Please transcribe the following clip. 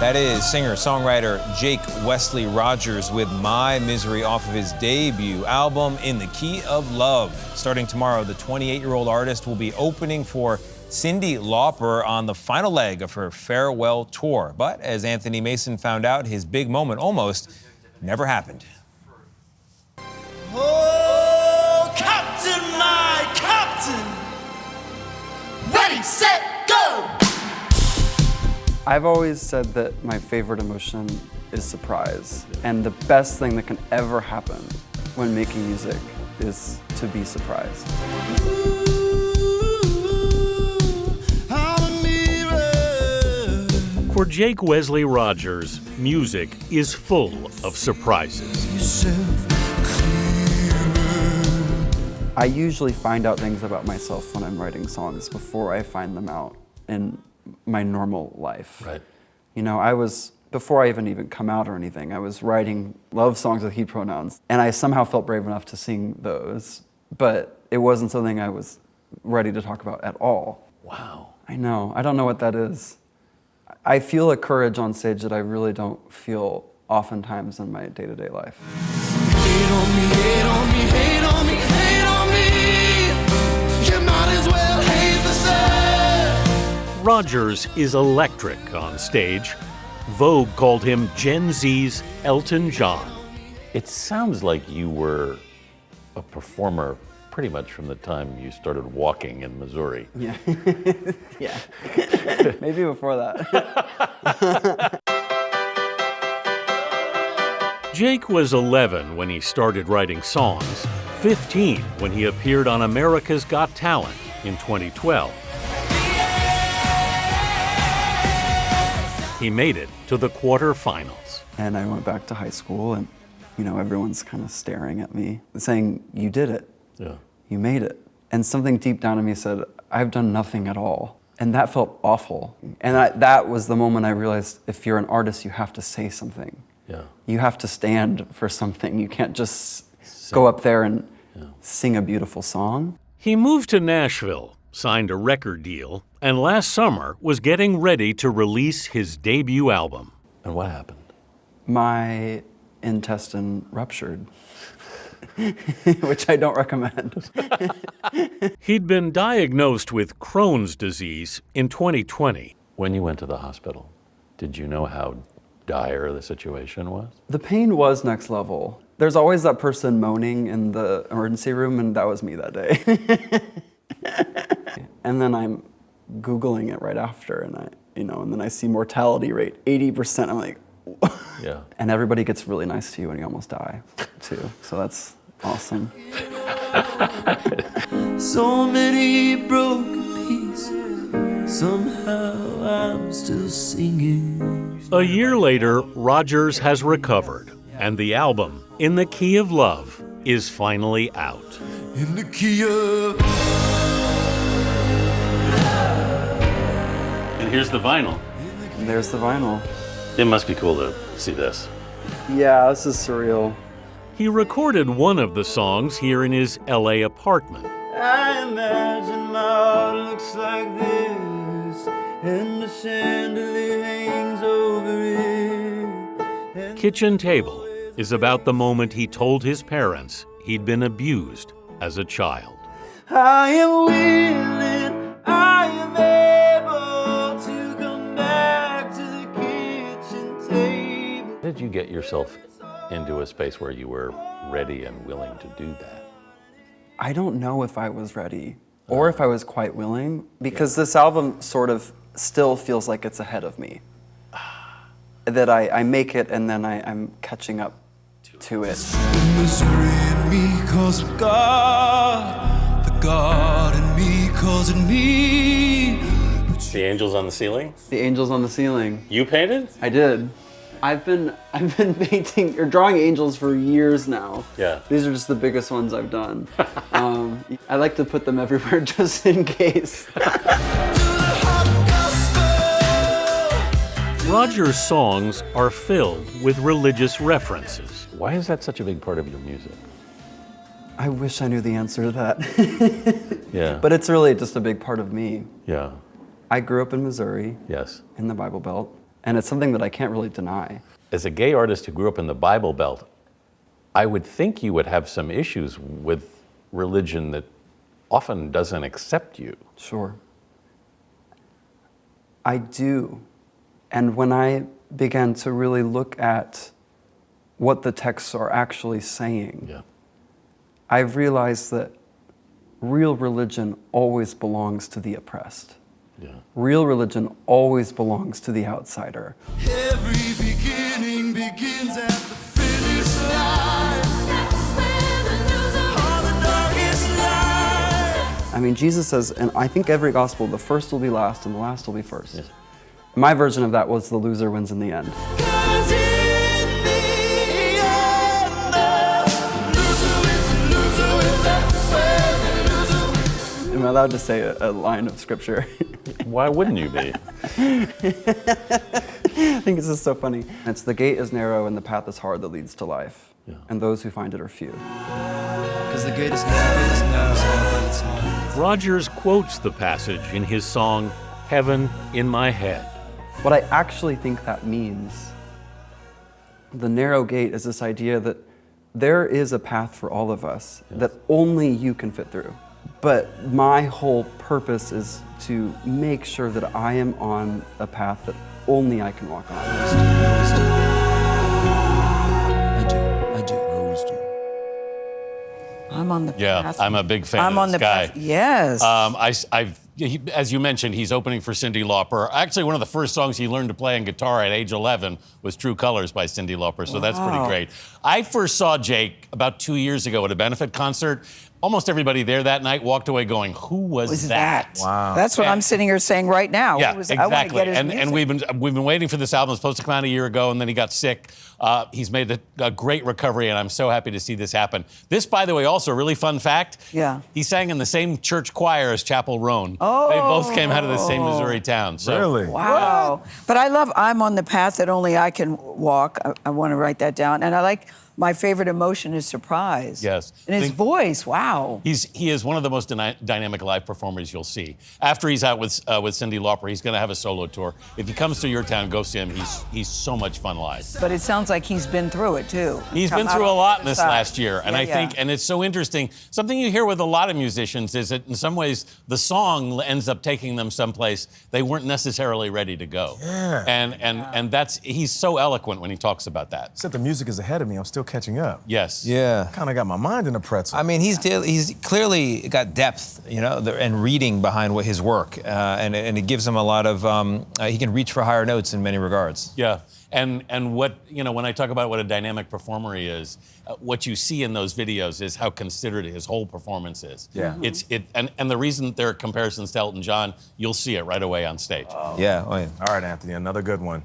That is singer-songwriter Jake Wesley Rogers with My Misery off of his debut album, In the Key of Love. Starting tomorrow, the 28-year-old artist will be opening for Cyndi Lauper on the final leg of her farewell tour. But as Anthony Mason found out, his big moment almost never happened. Oh, Captain, my Captain! Ready, set, go! I've always said that my favorite emotion is surprise. And the best thing that can ever happen when making music is to be surprised. For Jake Wesley Rogers, music is full of surprises. I usually find out things about myself when I'm writing songs before I find them out in my normal life. Right. You know, before I even come out or anything, I was writing love songs with he pronouns, and I somehow felt brave enough to sing those, but it wasn't something I was ready to talk about at all. Wow. I know, I don't know what that is. I feel a courage on stage that I really don't feel oftentimes in my day-to-day life. Hate on me, hate on me, hate on me, hate on me. You might as well hate the sun. Rogers is electric on stage. Vogue called him Gen Z's Elton John. It sounds like you were a performer pretty much from the time you started walking in Missouri. Yeah, yeah. Maybe before that. Jake was 11 when he started writing songs, 15 when he appeared on America's Got Talent in 2012. He made it to the quarterfinals. And I went back to high school and, you know, everyone's kind of staring at me, saying, you did it. Yeah. You made it. And something deep down in me said, I've done nothing at all. And that felt awful. And that was the moment I realized if you're an artist, you have to say something. Yeah. You have to stand for something. You can't just go up there and sing a beautiful song. He moved to Nashville, signed a record deal, and last summer was getting ready to release his debut album. And what happened? My intestine ruptured, which I don't recommend. He'd been diagnosed with Crohn's disease in 2020. When you went to the hospital, did you know how dire the situation was? The pain was next level. There's always that person moaning in the emergency room, and that was me that day. And then I'm Googling it right after, and then I see mortality rate, 80%. I'm like, Yeah. and everybody gets really nice to you when you almost die, too. So that's awesome. So many broken pieces. Somehow I'm still singing. A year later, Rogers has recovered, and the album, In the Key of Love, is finally out. In the key of. And here's the vinyl. And there's the vinyl. It must be cool to see this. Yeah, this is surreal. He recorded one of the songs here in his LA apartment. I imagine my heart looks like this, and the chandelier hangs over it. Kitchen Table is about the moment he told his parents he'd been abused as a child. I am willing, I am able to come back to the kitchen table. How did you get yourself into a space where you were ready and willing to do that? I don't know if I was ready or if I was quite willing, because this album sort of still feels like it's ahead of me. That I make it and then I'm catching up to it. Misery in me cause of God, the God in me causing me. The angels on the ceiling? The angels on the ceiling. You painted? I did. I've been painting or drawing angels for years now. Yeah. These are just the biggest ones I've done. I like to put them everywhere just in case. Rogers' songs are filled with religious references. Why is that such a big part of your music? I wish I knew the answer to that. Yeah. But it's really just a big part of me. Yeah. I grew up in Missouri, Yes. in the Bible Belt. And it's something that I can't really deny. As a gay artist who grew up in the Bible Belt, I would think you would have some issues with religion that often doesn't accept you. Sure. I do. And when I began to really look at what the texts are actually saying, Yeah. I've realized that real religion always belongs to the oppressed. Yeah. Real religion always belongs to the outsider. Every beginning begins at the finish line. That's where the loser on the darkest night. I mean, Jesus says, and I think every gospel, the first will be last and the last will be first. Yes. My version of that was the loser wins in the end. 'Cause in the end, loser wins, that's where the loser wins. Am I allowed to say a line of scripture? Why wouldn't you be? I think this is so funny. It's the gate is narrow and the path is hard that leads to life. Yeah. And those who find it are few. Because the gate is narrow. Rogers quotes the passage in his song, Heaven in My Head. What I actually think that means, the narrow gate, is this idea that there is a path for all of us that only you can fit through. But my whole purpose is to make sure that I am on a path that only I can walk on. I do. Always do. I'm on the Yeah, path. I'm a big fan I'm of on this the guy. path. Yes. As you mentioned, he's opening for Cyndi Lauper. Actually, one of the first songs he learned to play on guitar at age 11 was True Colors by Cyndi Lauper, so that's pretty Wow. great. I first saw Jake about 2 years ago at a benefit concert. Almost everybody there that night walked away going, who was that? Wow. That's what I'm sitting here saying right now. Yeah, I want exactly. to get his And music. we've been waiting for this album. It was supposed to come out a year ago, and then he got sick. He's made a great recovery, and I'm so happy to see this happen. This, by the way, also a really fun fact. Yeah. He sang in the same church choir as Chapel Roan. Oh. They both came out of the same Missouri town. So. Really? Wow. But I love I'm on the path that only I can walk. I want to write that down. And I like my favorite emotion is surprise. Yes. And his voice, wow. He is one of the most dynamic live performers you'll see. After he's out with Cyndi Lauper, he's going to have a solo tour. If he comes to your town, go see him. He's so much fun live. But it sounds like he's been through it too. He's Come been out through a on the lot other in this side. last year, and Yeah, I think, and it's so interesting. Something you hear with a lot of musicians is that in some ways the song ends up taking them someplace they weren't necessarily ready to go. Yeah. And he's so eloquent when he talks about that. Except the music is ahead of me. I'm still catching up. Yes. Yeah. Kind of got my mind in a pretzel. I mean, he's clearly got depth, and reading behind his work, and it gives him a lot of. He can reach for higher notes in many regards. Yeah, and what when I talk about what a dynamic performer he is, what you see in those videos is how considered his whole performance is. Yeah. And the reason there are comparisons to Elton John, you'll see it right away on stage. Yeah. Oh, yeah. All right, Anthony, another good one.